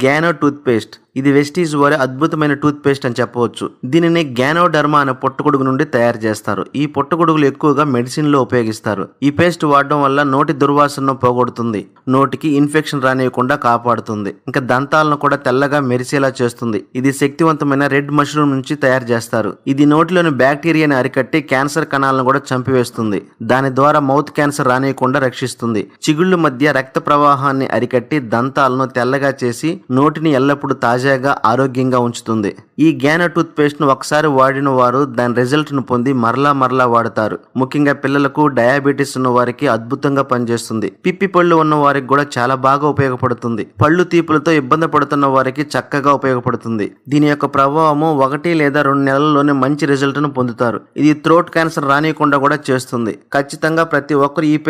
గ్యానో tooth paste. ఇది Vestige వారి అద్భుతమైన టూత్ పేస్ట్ అని చెప్పవచ్చు. దీనిని గ్యానోడర్మా అనే పుట్టగొడుగు నుండి తయారు చేస్తారు. ఈ పుట్టగొడుగులు ఎక్కువగా మెడిసిన్ లో ఉపయోగిస్తారు. ఈ పేస్ట్ వాడడం వల్ల నోటి దుర్వాసనను పోగొడుతుంది, నోటికి ఇన్ఫెక్షన్ రానియకుండా కాపాడుతుంది, ఇంకా దంతాలను కూడా తెల్లగా మెరిసేలా చేస్తుంది. ఇది శక్తివంతమైన రెడ్ మష్రూమ్ నుంచి తయారు చేస్తారు. ఇది నోటిలోని బ్యాక్టీరియాని అరికట్టి క్యాన్సర్ కణాలను కూడా చంపివేస్తుంది. దాని ద్వారా మౌత్ క్యాన్సర్ రానియకుండా రక్షిస్తుంది. చిగుళ్ళు మధ్య రక్త ప్రవాహాన్ని అరికట్టి దంతాలను తెల్లగా చేసి నోటిని ఎల్లప్పుడూ తాజాగా ఆరోగ్యంగా ఉంచుతుంది. ఈ గ్యానో టూత్ పేస్ట్ ను ఒకసారి వాడిన వారు దాని రిజల్ట్ ను పొంది మరలా వాడతారు. ముఖ్యంగా పిల్లలకు, డయాబెటీస్ ఉన్న వారికి అద్భుతంగా పనిచేస్తుంది. పిప్పి పళ్ళు ఉన్న వారికి కూడా చాలా బాగా ఉపయోగపడుతుంది. పళ్ళు తీపులతో ఇబ్బంది పడుతున్న వారికి చక్కగా ఉపయోగపడుతుంది. దీని యొక్క ప్రభావము 1 లేదా 2 నెలల్లోనే మంచి రిజల్ట్ ను పొందుతారు. ఇది థ్రోట్ క్యాన్సర్ రానియకుండా కూడా చేస్తుంది. ఖచ్చితంగా ప్రతి ఒక్కరు ఈ